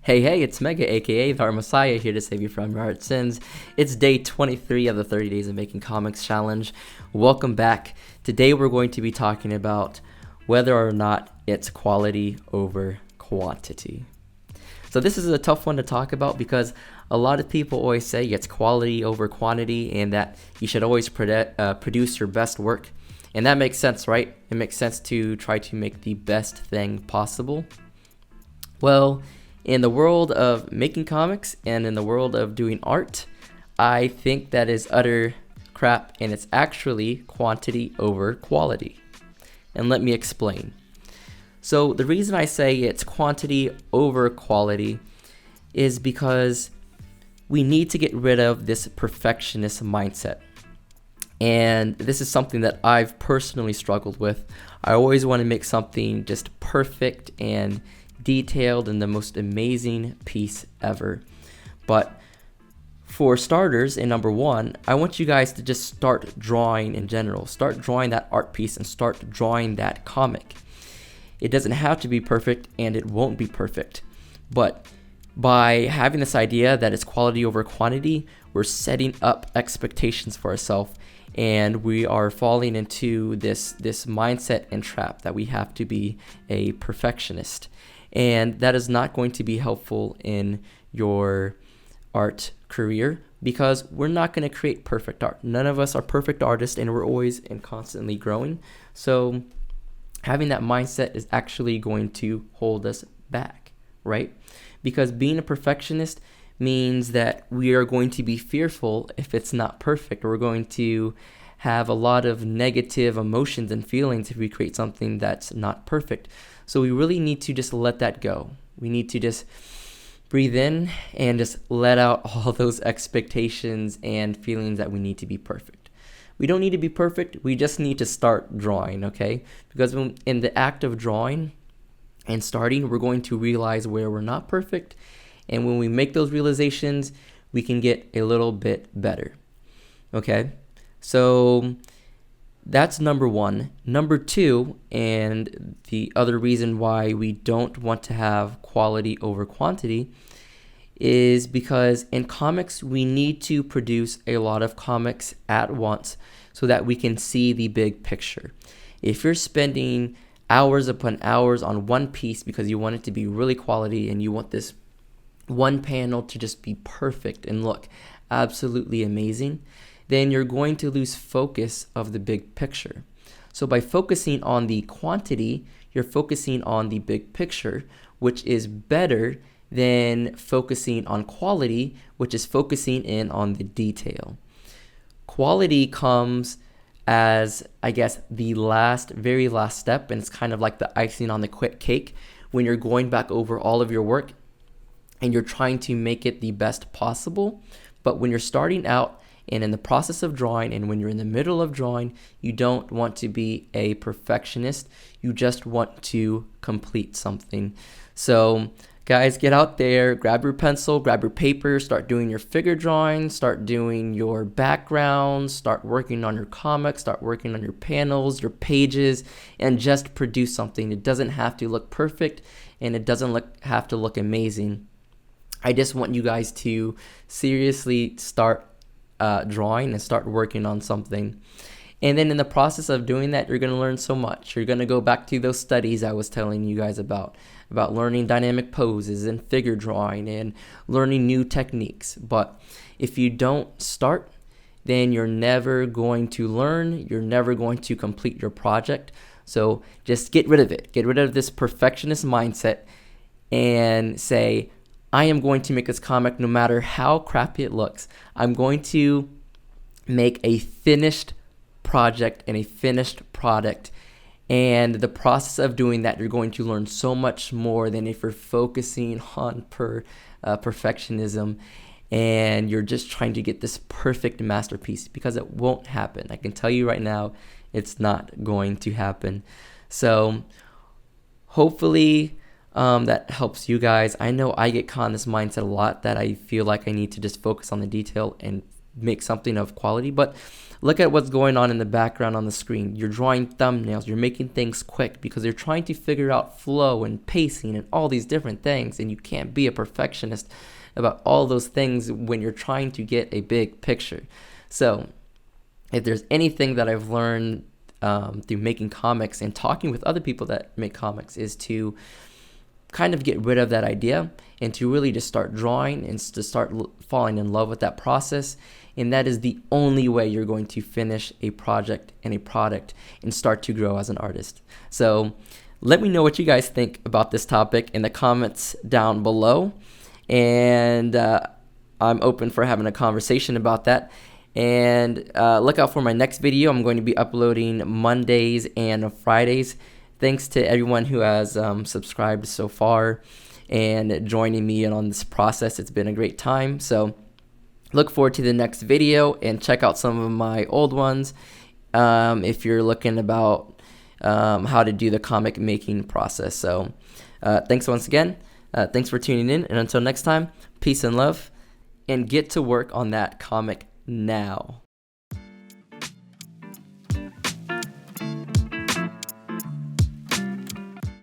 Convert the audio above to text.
Hey, it's Mega, aka the Art Messiah, here to save you from your art sins. It's day 23 of the 30 Days of Making Comics Challenge. Welcome back. Today we're going to be talking about whether or not it's quality over quantity. So this is a tough one to talk about because a lot of people always say it's quality over quantity and that you should always produce your best work. And that makes sense, right? It makes sense to try to make the best thing possible. Well, in the world of making comics and in the world of doing art, I think that is utter crap, and it's actually quantity over quality. And let me explain. So the reason I say it's quantity over quality is because we need to get rid of this perfectionist mindset. And this is something that I've personally struggled with. I always want to make something just perfect and detailed and the most amazing piece ever. But for starters, and number one, I want you guys to just start drawing in general. Start drawing that art piece and start drawing that comic. It doesn't have to be perfect, and it won't be perfect. But by having this idea that it's quality over quantity, we're setting up expectations for ourselves, and we are falling into this mindset and trap that we have to be a perfectionist. And that is not going to be helpful in your art career because we're not going to create perfect art. None of us are perfect artists, and we're always and constantly growing. So having that mindset is actually going to hold us back, right? Because being a perfectionist means that we are going to be fearful if it's not perfect. We're going to have a lot of negative emotions and feelings if we create something that's not perfect. So we really need to just let that go. We need to just breathe in and just let out all those expectations and feelings that we need to be perfect. We don't need to be perfect. We just need to start drawing, okay? Because when in the act of drawing and starting, we're going to realize where we're not perfect. And when we make those realizations, we can get a little bit better, okay? So that's number one. Number two, and the other reason why we don't want to have quality over quantity is because in comics, we need to produce a lot of comics at once so that we can see the big picture. If you're spending hours upon hours on one piece because you want it to be really quality and you want this one panel to just be perfect and look absolutely amazing, then you're going to lose focus of the big picture. So by focusing on the quantity, you're focusing on the big picture, which is better than focusing on quality, which is focusing in on the detail. Quality comes as, I guess, the very last step, and it's kind of like the icing on the cake when you're going back over all of your work and you're trying to make it the best possible. But when you're starting out and in the process of drawing, and when you're in the middle of drawing, you don't want to be a perfectionist. You just want to complete something. So guys, get out there, grab your pencil, grab your paper, start doing your figure drawing, start doing your backgrounds, start working on your comics, start working on your panels, your pages, and just produce something. It doesn't have to look perfect, and it doesn't have to look amazing. I just want you guys to seriously start drawing and start working on something. And then in the process of doing that, you're going to learn so much. You're going to go back to those studies I was telling you guys about learning dynamic poses and figure drawing and learning new techniques. But if you don't start, then you're never going to learn. You're never going to complete your project. So just get rid of it. Get rid of this perfectionist mindset and say, I am going to make this comic no matter how crappy it looks. I'm going to make a finished project and a finished product. And the process of doing that, you're going to learn so much more than if you're focusing on perfectionism and you're just trying to get this perfect masterpiece, because it won't happen. I can tell you right now, it's not going to happen. So hopefully that helps you guys. I know I get caught in this mindset a lot that I feel like I need to just focus on the detail and make something of quality. But look at what's going on in the background on the screen. You're drawing thumbnails, you're making things quick because you're trying to figure out flow and pacing and all these different things, and you can't be a perfectionist about all those things when you're trying to get a big picture. So if there's anything that I've learned through making comics and talking with other people that make comics, is to kind of get rid of that idea and to really just start drawing and to start falling in love with that process. And that is the only way you're going to finish a project and a product and start to grow as an artist. So let me know what you guys think about this topic in the comments down below. And I'm open for having a conversation about that. And look out for my next video. I'm going to be uploading Mondays and Fridays. Thanks to everyone who has subscribed so far and joining me in on this process. It's been a great time. So look forward to the next video and check out some of my old ones if you're looking about how to do the comic making process. So thanks once again. Thanks for tuning in. And until next time, peace and love, and get to work on that comic now.